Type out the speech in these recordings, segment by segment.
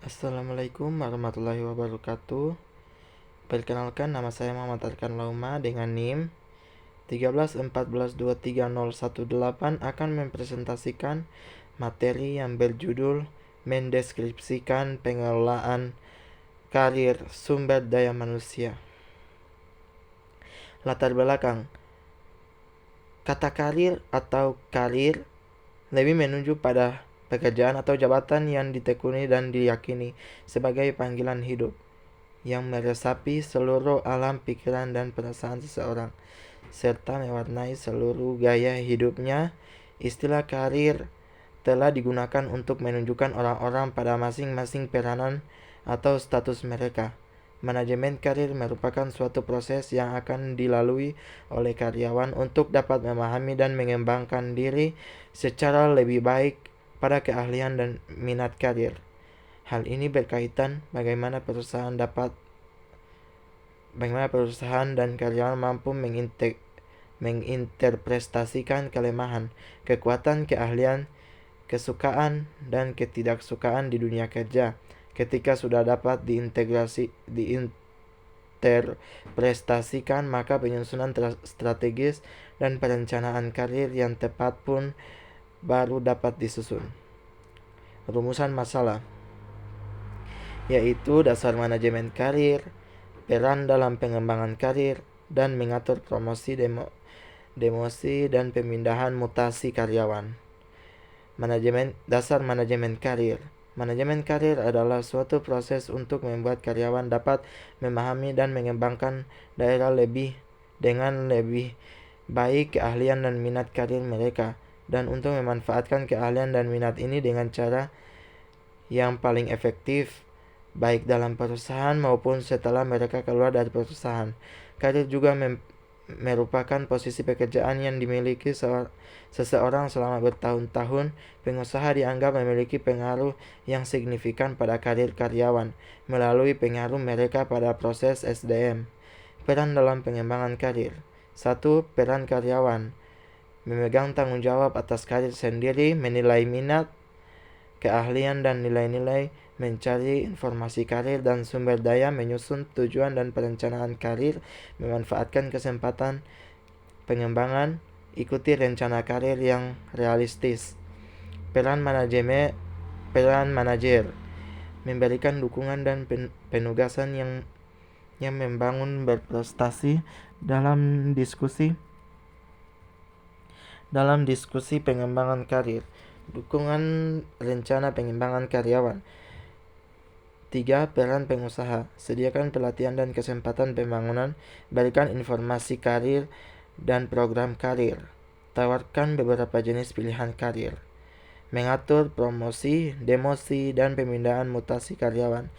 Assalamualaikum warahmatullahi wabarakatuh. Perkenalkan, nama saya Muhammad Arkan Lauma dengan NIM 1314230118 akan mempresentasikan materi yang berjudul mendeskripsikan pengelolaan karir sumber daya manusia. Latar belakang. Kata karir atau karir lebih menunjuk pada pekerjaan atau jabatan yang ditekuni dan diyakini sebagai panggilan hidup yang meresapi seluruh alam pikiran dan perasaan seseorang, serta mewarnai seluruh gaya hidupnya. Istilah karir telah digunakan untuk menunjukkan orang-orang pada masing-masing peranan atau status mereka. Manajemen karir merupakan suatu proses yang akan dilalui oleh karyawan untuk dapat memahami dan mengembangkan diri secara lebih baik pada keahlian dan minat karir. Hal ini berkaitan bagaimana perusahaan dan karyawan mampu menginterpretasikan kelemahan, kekuatan, keahlian, kesukaan, dan ketidaksukaan di dunia kerja. Ketika sudah dapat diinterpretasikan, maka penyusunan strategis dan perencanaan karir yang tepat pun baru dapat disusun. Rumusan masalah, yaitu dasar manajemen karir, peran dalam pengembangan karir, dan mengatur promosi, demosi, dan pemindahan mutasi karyawan. Dasar manajemen karir. Manajemen karir adalah suatu proses untuk membuat karyawan dapat memahami dan mengembangkan dengan lebih baik keahlian dan minat karir mereka, dan untuk memanfaatkan keahlian dan minat ini dengan cara yang paling efektif, baik dalam perusahaan maupun setelah mereka keluar dari perusahaan. Karir juga merupakan posisi pekerjaan yang dimiliki seseorang selama bertahun-tahun. Pengusaha dianggap memiliki pengaruh yang signifikan pada karir karyawan melalui pengaruh mereka pada proses SDM. Peran dalam pengembangan karir. 1. Peran karyawan: memegang tanggung jawab atas karir sendiri, menilai minat, keahlian, dan nilai-nilai, mencari informasi karir dan sumber daya, menyusun tujuan dan perencanaan karir, memanfaatkan kesempatan pengembangan, ikuti rencana karir yang realistis. Peran manajer: memberikan dukungan dan penugasan yang membangun berprestasi dalam diskusi pengembangan karir. Dukungan rencana pengembangan karyawan. 3. Peran pengusaha: sediakan pelatihan dan kesempatan pembangunan, berikan informasi karir dan program karir, tawarkan beberapa jenis pilihan karir. Mengatur promosi, demosi, dan pemindahan mutasi karyawan.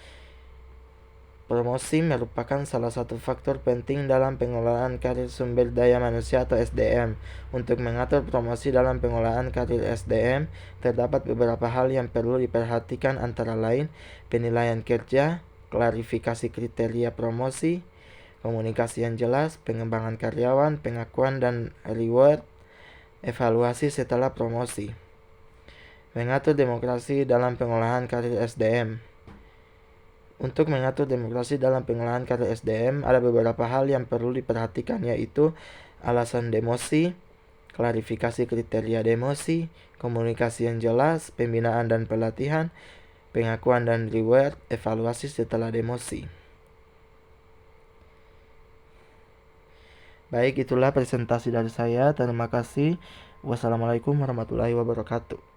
Promosi merupakan salah satu faktor penting dalam pengelolaan karir sumber daya manusia atau SDM. Untuk mengatur promosi dalam pengelolaan karir SDM, terdapat beberapa hal yang perlu diperhatikan, antara lain penilaian kerja, klarifikasi kriteria promosi, komunikasi yang jelas, pengembangan karyawan, pengakuan dan reward, evaluasi setelah promosi. Mengatur demokrasi dalam pengolahan karir SDM. Untuk mengatur demokrasi dalam pengolahan karir SDM, ada beberapa hal yang perlu diperhatikan, yaitu alasan demosi, klarifikasi kriteria demosi, komunikasi yang jelas, pembinaan dan pelatihan, pengakuan dan reward, evaluasi setelah demosi. Baik, itulah presentasi dari saya. Terima kasih. Wassalamualaikum warahmatullahi wabarakatuh.